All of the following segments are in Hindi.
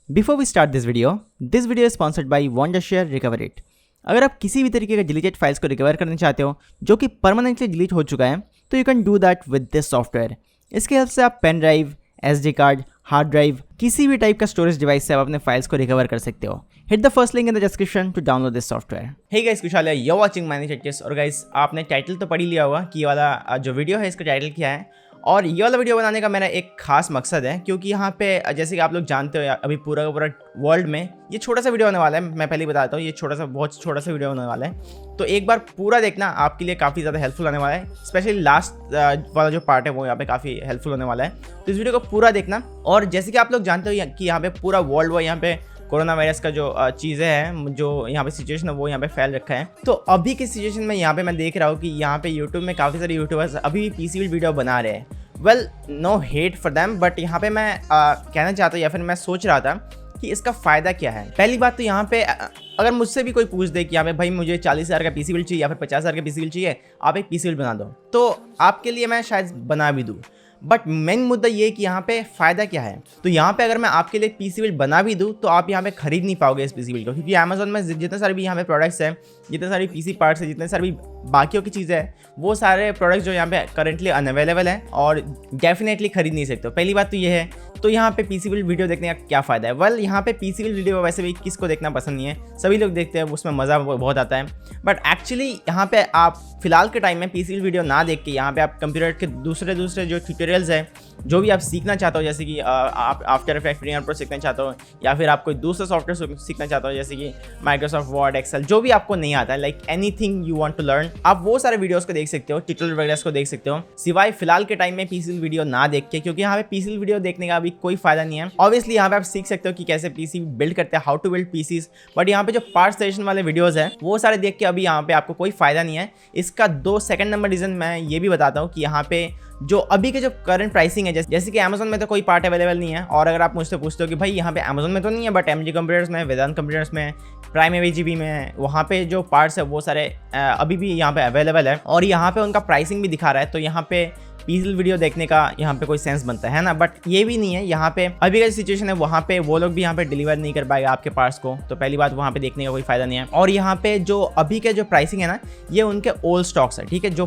Before we start this video is sponsored by Wondershare Recover It। अगर आप किसी भी तरीके के डिलीटेड फाइल्स को रिकवर करना चाहते हो जो कि परमानेंटली डिलीट हो चुका है, तो you can do that with this software. इसके हेल्प से आप pen drive, SD card, hard drive, किसी भी टाइप का स्टोरेज डिवाइस से आप अपने फाइल्स को रिकवर कर सकते हो। Hit the first link in the description to download this software. Hey guys, Kushal है, यू वाचिंग मैनेज। और गाइस, आपने टाइटल तो पढ़ ही लिया होगा कि ये वाला जो वीडियो है इसका टाइटल क्या है। और ये वाला वीडियो बनाने का मेरा एक खास मकसद है, क्योंकि यहाँ पे जैसे कि आप लोग जानते हो अभी पूरा का पूरा वर्ल्ड में ये छोटा सा वीडियो होने वाला है। मैं पहले ही बताता हूँ, ये बहुत छोटा सा वीडियो होने वाला है। तो एक बार पूरा देखना, आपके लिए काफ़ी ज़्यादा हेल्पफुल होने वाला है। स्पेशली लास्ट वाला जो पार्ट है वो यहाँ पे काफ़ी हेल्पफुल होने वाला है। तो इस वीडियो को पूरा देखना। और जैसे कि आप लोग जानते हो कि यहाँ पे पूरा वर्ल्ड वाइड यहाँ पे कोरोना वायरस का जो चीज़ें हैं, जो यहाँ पे सिचुएशन है वो यहाँ पे फैल रखा है। तो अभी की सिचुएशन में यहाँ पे मैं देख रहा हूँ कि यहाँ पे यूट्यूब में काफ़ी सारे यूट्यूबर्स अभी भी पीसी वीडियो बना रहे हैं। Well, no hate for them, but यहाँ पे मैं कहना चाहता हूँ या फिर मैं सोच रहा था कि इसका फ़ायदा क्या है। पहली बात तो यहाँ पे अगर मुझसे भी कोई पूछ दे कि यहाँ पे भाई मुझे 40,000 का पीसी बिल चाहिए या फिर 50,000 का पीसी बिल चाहिए, आप एक पीसी बिल बना दो, तो आपके लिए मैं शायद बना भी दूँ। बट मेन मुद्दा ये कि यहाँ पे फ़ायदा क्या है। तो यहाँ पे अगर मैं आपके लिए पीसी बिल बना भी दूँ तो आप यहाँ पे खरीद नहीं पाओगे इस पीसी बिल को, क्योंकि अमेज़न में जितने सारे भी यहाँ पे प्रोडक्ट्स हैं, जितने सारे पीसी पार्ट्स हैं, जितने सारे भी बाकियों की चीज़ें हैं, वो सारे प्रोडक्ट्स जो यहाँ पे करेंटली अनअवेलेबल हैं और डेफिनेटली खरीद नहीं सकते हो। पहली बात तो ये है। तो यहाँ पे पीसी बिल वीडियो देखने का क्या फ़ायदा है। वेल, यहाँ पे पीसी बिल वीडियो वैसे भी किसको देखना पसंद नहीं है, सभी लोग देखते हैं, उसमें मज़ा बहुत आता है। बट एक्चुअली यहाँ पे आप फिलहाल के टाइम में पीसी बिल वीडियो ना देख के यहाँ पे आप कंप्यूटर के दूसरे जो ट्यूटोरियल्स हैं, जो भी आप सीखना चाहते हो, जैसे कि आप आफ्टर इफेक्ट, प्रीमियर प्रो सीखना चाहते हो या फिर आप कोई दूसरा सॉफ्टवेयर सीखना चाहते हो, जैसे कि माइक्रोसॉफ्ट वर्ड, एक्सेल, जो भी आपको नहीं आता है, like anything you want to learn, आप वो सारे वीडियोस को देख सकते हो, ट्यूटोरियल वगैरह को देख सकते हो, सिवाय फिलहाल के टाइम में पीसी वीडियो ना देख के, क्योंकि यहाँ पे पीसी वीडियो देखने का अभी कोई फायदा नहीं है। ऑब्वियसली यहाँ पे आप सीख सकते हो कि कैसे पीसी बिल्ड करते हैं, how to build PCs, but यहाँ पे जो पार्ट सजेशन वाले वीडियोस हैं वो सारे देख के अभी यहाँ पे आपको कोई फायदा नहीं है। इसका 2 सेकंड नंबर रीजन मैं ये भी बताता हूँ कि यहाँ पे जो अभी के जो करंट प्राइसिंग है, जैसे कि अमेज़न में तो कोई पार्ट अवेलेबल नहीं है। और अगर आप मुझसे पूछते हो कि भाई यहाँ पे अमेज़न में तो नहीं है, बट एमजी कंप्यूटर्स में, वेदांत कंप्यूटर्स में, प्राइम एवीजीबी में, वहाँ पे जो पार्ट्स है वो सारे अभी भी यहाँ पे अवेलेबल है और यहाँ पे उनका प्राइसिंग भी दिखा रहा है। तो यहाँ पे पीसी वीडियो देखने का यहाँ पे कोई सेंस बनता है ना। बट ये भी नहीं है, यहाँ पे अभी का सिचुएशन है वहाँ पे वो लोग भी यहाँ पे डिलीवर नहीं कर पाएगा आपके पार्ट्स को, तो पहली बात वहाँ पे देखने का कोई फायदा नहीं है। और यहाँ पे जो अभी के जो प्राइसिंग है ना, ये उनके ओल्ड स्टॉक्स है, ठीक है। जो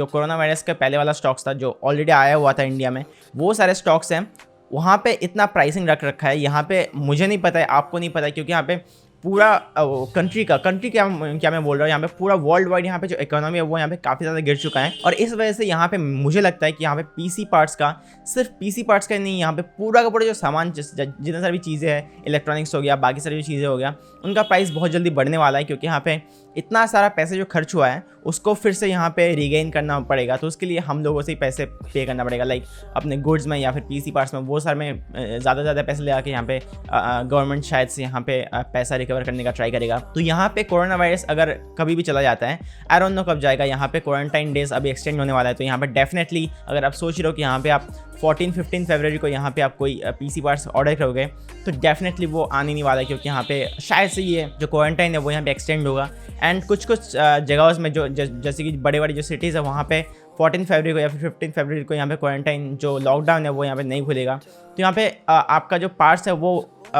कोरोना वायरस का पहले वाला स्टॉक्स था जो ऑलरेडी आया हुआ था इंडिया में, वो सारे स्टॉक्स हैं, वहाँ पे इतना प्राइसिंग रख रखा है। यहाँ पे मुझे नहीं पता है, आपको नहीं पता है, क्योंकि यहाँ पे पूरा कंट्री क्या मैं बोल रहा हूँ, यहाँ पे पूरा वर्ल्ड वाइड यहाँ पे जो इकोनॉमी है वो यहाँ पे काफ़ी ज़्यादा गिर चुका है। और इस वजह से यहाँ पे मुझे लगता है कि यहाँ पे पीसी पार्ट्स का, सिर्फ पीसी पार्ट्स का नहीं, यहाँ पे पूरा का पूरा जो सामान, जितने सारी चीज़ें हैं, इलेक्ट्रॉनिक्स हो गया, बाकी सारी जो चीज़ें हो गया, उनका प्राइस बहुत जल्दी बढ़ने वाला है, क्योंकि यहाँ पे इतना सारा पैसे जो खर्च हुआ है उसको फिर से यहाँ पे रिगेन करना पड़ेगा। तो उसके लिए हम लोगों से ही पैसे पे करना पड़ेगा, लाइक अपने गुड्स में या फिर पीसी पार्ट्स में, वो सारे में ज़्यादा पैसे ले आके यहाँ पे गवर्नमेंट शायद से यहाँ पे पैसा रिकवर करने का ट्राई करेगा। तो यहाँ पे कोरोना वायरस अगर कभी भी चला जाता है, आई डोंट नो कब जाएगा, यहाँ पे क्वारंटाइन डेज अभी एक्सटेंड होने वाला है। तो यहाँ पे डेफिनेटली अगर आप सोच रहे हो कि यहाँ पे आप 14-15 फरवरी को यहाँ पे आप कोई पीसी पार्ट्स ऑर्डर करोगे, तो डेफिनेटली वो आने नहीं वाला है, क्योंकि यहाँ पे शायद से ये जो क्वारंटाइन है वो यहाँ पे एक्सटेंड होगा। एंड कुछ जगहों में जो जैसे कि बड़े जो सिटीज़ है वहाँ पे 14 फरवरी को या फिर 15 फरवरी को यहाँ पे क्वारंटाइन जो लॉकडाउन है वो यहाँ पे नहीं खुलेगा। तो यहाँ पे आपका जो पार्ट्स है वो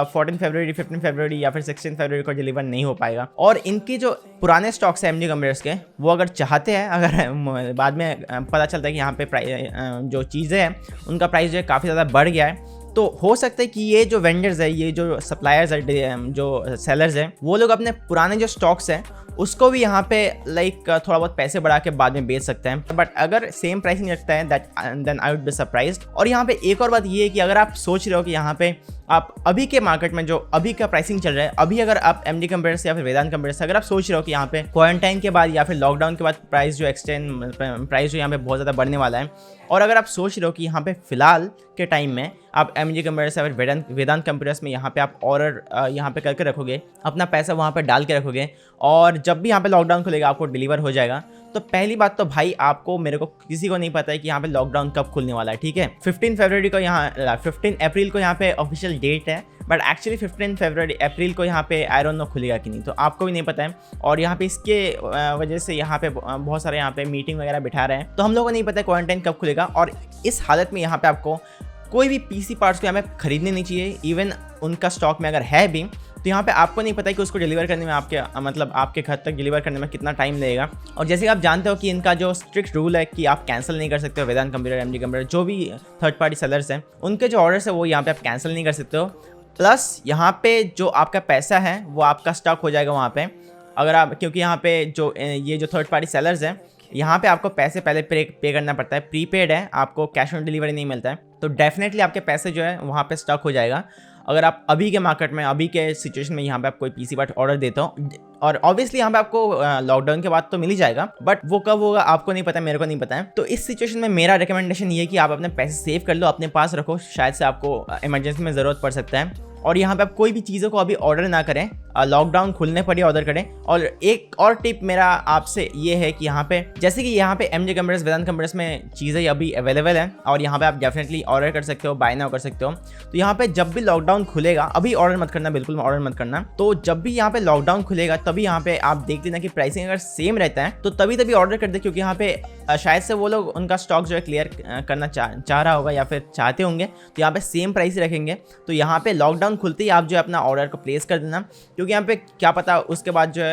14 फरवरी, 15 फरवरी या फिर 16 फरवरी को डिलीवर नहीं हो पाएगा। और इनकी जो पुराने स्टॉक्स है एमजी कंप्यूटर्स के, वो अगर चाहते हैं, अगर बाद में पता चलता है कि यहाँ पे जो चीज़ें हैं उनका प्राइस जो है काफ़ी ज़्यादा बढ़ गया है, तो हो सकता है कि ये जो वेंडर्स है, ये जो सप्लायर्स है, जो सेलर्स हैं, वो लोग अपने पुराने जो स्टॉक्स हैं उसको भी यहाँ पे लाइक थोड़ा बहुत पैसे बढ़ा के बाद में बेच सकते हैं। बट अगर सेम प्राइसिंग रखता है then I would be surprised. और यहाँ पे एक और बात ये है कि अगर आप सोच रहे हो कि यहाँ पे आप अभी के मार्केट में जो अभी का प्राइसिंग चल रहा है, अभी अगर आप एमडी कंप्यूटर्स या फिर वेदांत कंप्यूटर्स अगर आप सोच रहे हो कि यहाँ पे क्वारंटाइन के बाद या फिर लॉकडाउन के बाद प्राइस जो यहाँ पे बहुत ज़्यादा बढ़ने वाला है, और अगर आप सोच रहे हो कि यहाँ पे फिलहाल के टाइम में आप एमजी कंप्यूटर्स या फिर वेदांत कंप्यूटर्स में यहाँ पे आप ऑर्डर यहाँ पे करके रखोगे, अपना पैसा वहाँ पे डाल के रखोगे, और जब भी यहाँ पे लॉकडाउन खुलेगा आपको डिलीवर हो जाएगा, तो पहली बात तो भाई आपको, मेरे को, किसी को नहीं पता है कि यहाँ पे लॉकडाउन कब खुलने वाला है, ठीक है। 15 अप्रैल को यहाँ पे ऑफिशियल डेट है, बट एक्चुअली 15 अप्रैल को यहाँ पे आई डोंट नो खुलेगा कि नहीं, तो आपको भी नहीं पता है। और यहाँ पे इसके वजह से यहाँ पे बहुत सारे यहाँ पे मीटिंग वगैरह बिठा रहे हैं, तो हम लोगों को नहीं पता क्वारंटाइन कब खुलेगा। और इस हालत में यहाँ पे आपको कोई भी पीसी पार्ट्स को यहाँ पे खरीदने नहीं चाहिए। इवन उनका स्टॉक में अगर है भी तो यहाँ पे आपको नहीं पता है कि उसको डिलीवर करने में आपके घर तक डिलीवर करने में कितना टाइम लगेगा। और जैसे कि आप जानते हो कि इनका जो स्ट्रिक्ट रूल है कि आप कैंसिल नहीं कर सकते हो। वेदांत कंप्यूटर, एमडी कंप्यूटर, जो भी थर्ड पार्टी सेलर्स हैं उनके जो ऑर्डर्स है वो यहाँ पे आप कैंसिल नहीं कर सकते हो। प्लस यहाँ पे जो आपका पैसा है वो आपका स्टॉक हो जाएगा वहाँ पे, अगर आप, क्योंकि यहाँ पे जो ये जो थर्ड पार्टी सेलर्स हैं यहाँ पे आपको पैसे पहले पे करना पड़ता है, प्रीपेड है, आपको कैश ऑन डिलीवरी नहीं मिलता है। तो डेफिनेटली आपके पैसे जो है वहाँ पे स्टॉक हो जाएगा। अगर आप अभी के मार्केट में, अभी के सिचुएशन में यहाँ पे आप कोई पीसी पार्ट ऑर्डर देते हो, और ऑब्वियसली यहाँ पे आपको लॉकडाउन के बाद तो मिल ही जाएगा, बट वो कब होगा आपको नहीं पता, मेरे को नहीं पता है। तो इस सिचुएशन में मेरा रिकमेंडेशन ये है कि आप अपने पैसे सेव कर लो, अपने पास रखो, शायद से आपको इमरजेंसी में ज़रूरत पड़ सकता है। और यहाँ पे आप कोई भी चीज़ों को अभी ऑर्डर ना करें, लॉकडाउन खुलने पर ही ऑर्डर करें। और एक और टिप मेरा आपसे ये है कि यहाँ पे, जैसे कि यहाँ पे एमजे कंप्यूटर्स, वेदांत कंप्यूटर्स में चीज़ें अभी अवेलेबल हैं और यहाँ पे आप डेफिनेटली ऑर्डर कर सकते हो, बाय नाउ कर सकते हो। तो यहाँ पे जब भी लॉकडाउन खुलेगा, अभी ऑर्डर मत करना, बिल्कुल ऑर्डर मत करना। तो जब भी यहाँ पे लॉकडाउन खुलेगा तभी यहाँ पे आप देख लेना कि प्राइसिंग अगर सेम रहता है तो तभी ऑर्डर कर दे, क्योंकि यहाँ पे शायद से वो लोग उनका स्टॉक जो है क्लियर करना चाह रहा होगा या फिर चाहते होंगे, तो यहाँ पे सेम प्राइस रखेंगे। तो यहाँ पे लॉकडाउन खुलते ही आप जो है अपना ऑर्डर को प्लेस कर देना, क्योंकि यहाँ पे क्या पता उसके बाद जो है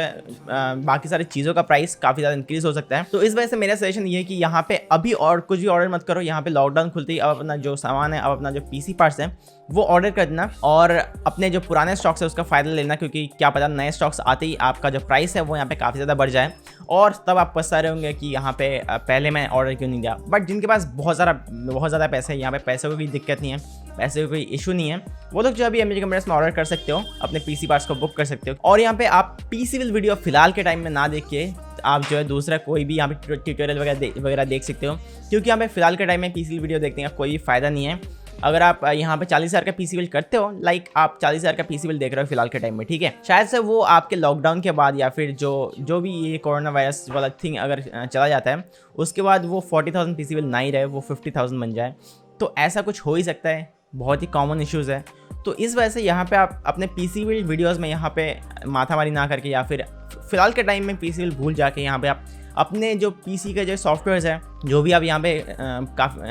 बाकी सारी चीज़ों का प्राइस काफ़ी ज़्यादा इंक्रीज हो सकता है। तो इस वजह से मेरा सजेशन ये है कि यहाँ पे अभी और कुछ भी ऑर्डर मत करो। यहाँ पे लॉकडाउन खुलते ही अब अपना जो सामान है, अब अपना जो पीसी पार्ट्स है वो ऑर्डर कर देना और अपने जो पुराने स्टॉक्स है उसका फ़ायदा लेना, क्योंकि क्या पता नए स्टॉक्स आते ही आपका जो प्राइस है वो यहाँ पे काफ़ी ज़्यादा बढ़ जाए और तब आप पछता रहे होंगे कि यहाँ पे पहले मैं ऑर्डर क्यों नहीं दिया। बट जिनके पास बहुत ज़्यादा पैसे है, यहाँ पे पैसे को कोई दिक्कत नहीं है, पैसे का कोई इशू नहीं है, वो लोग जो अभी एमजे कंप्यूटर्स में ऑर्डर कर सकते हो, अपने पीसी पार्ट्स को बुक कर सकते हो। और यहाँ पे आप पीसी बिल वीडियो फिलहाल के टाइम में ना देख के आप जो है दूसरा कोई भी यहाँ पे ट्यूटोरियल वगैरह देख सकते हो, क्योंकि यहाँ पे फिलहाल के टाइम में पीसी वीडियो देखने का कोई फ़ायदा नहीं है। अगर आप यहाँ पे 40,000 का पीसी बिल करते हो, लाइक आप 40,000 का पीसी बिल देख रहे हो फिलहाल के टाइम में, ठीक है, शायद से वो आपके लॉकडाउन के बाद या फिर जो भी ये कोरोना वायरस वाला थिंग अगर चला जाता है उसके बाद वो 40,000 पीसी बिल ना ही रहे, वो 50,000 बन जाए। तो ऐसा कुछ हो ही सकता है, बहुत ही कॉमन इश्यूज़ है। तो इस वजह से यहाँ पे आप अपने पीसी बिल वीडियोज़ में यहाँ पे माथामारी ना करके या फिर फिलहाल के टाइम में पीसी बिल भूल जाके यहाँ पे आप अपने जो पीसी के जो सॉफ्टवेयर्स हैं, जो भी आप यहाँ पे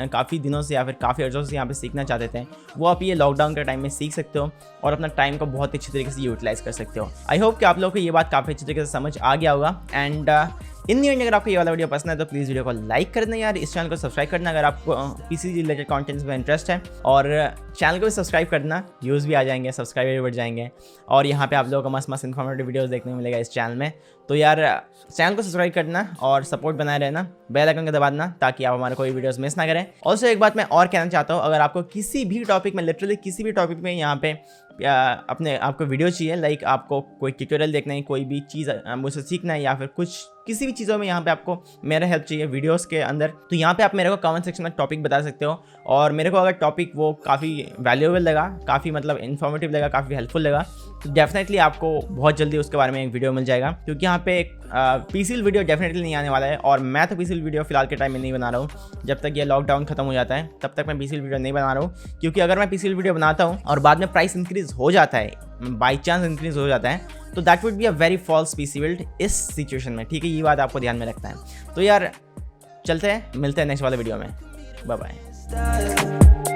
काफ़ी दिनों से या फिर काफ़ी अर्सों से यहाँ पे सीखना चाहते थे, वो आप ये लॉकडाउन के टाइम में सीख सकते हो और अपना टाइम को बहुत अच्छी तरीके से यूटिलाइज़ कर सकते हो। आई होप कि आप लोगों को ये बात काफ़ी अच्छी तरीके से समझ आ गया होगा। एंड इन दी एंड अगर आपको ये वाला वीडियो पसंद है तो प्लीज़ वीडियो को लाइक कर देना यार, इस चैनल को सब्सक्राइब करना अगर आपको पीसी रिलेटेड कंटेंट्स में इंटरेस्ट है, और चैनल को भी सब्सक्राइब करना, व्यूज़ भी आ जाएंगे, सब्सक्राइबर बढ़ जाएंगे और यहाँ पे आप लोगों को मस्त इन्फॉर्मेटिव वीडियोस देखने को मिलेगा इस चैनल में। तो यार चैनल को सब्सक्राइब करना और सपोर्ट बनाए रहना, बेल आइकन को दबा देना ताकि आप हमारे कोई वीडियोस मिस ना करें। ऑल्सो एक बात मैं और कहना चाहता हूँ, अगर आपको किसी भी टॉपिक में, लिटरली किसी भी टॉपिक में यहाँ पे अपने आपको वीडियो चाहिए, लाइक आपको कोई ट्यूटोरियल देखना है, कोई भी चीज़ मुझसे सीखना है या फिर कुछ किसी भी चीज़ों में यहाँ पे आपको मेरा हेल्प चाहिए वीडियोस के अंदर, तो यहाँ पे आप मेरे को कमेंट सेक्शन में टॉपिक बता सकते हो। और मेरे को अगर टॉपिक वो काफ़ी वैल्यूएबल लगा, काफ़ी मतलब इन्फॉर्मेटिव लगा, काफ़ी हेल्पफुल लगा, तो डेफिनेटली आपको बहुत जल्दी उसके बारे में एक वीडियो मिल जाएगा, क्योंकि यहाँ पे पीसी वीडियो डेफिनेटली नहीं आने वाला है। और मैं तो पीसी वीडियो फिलहाल के टाइम में नहीं बना रहा हूँ, जब तक ये लॉकडाउन खत्म हो जाता है तब तक मैं पीसी वीडियो नहीं बना रहा हूँ, क्योंकि अगर मैं पीसी वीडियो बनाता हूँ और बाद में प्राइस इंक्रीज हो जाता है, बाई चांस इंक्रीज हो जाता है, तो that would be a very false PC build इस सिचुएशन में, ठीक है, ये बात आपको ध्यान में रखना है। तो यार चलते हैं, मिलते हैं नेक्स्ट वाले वीडियो में, बाय बाय।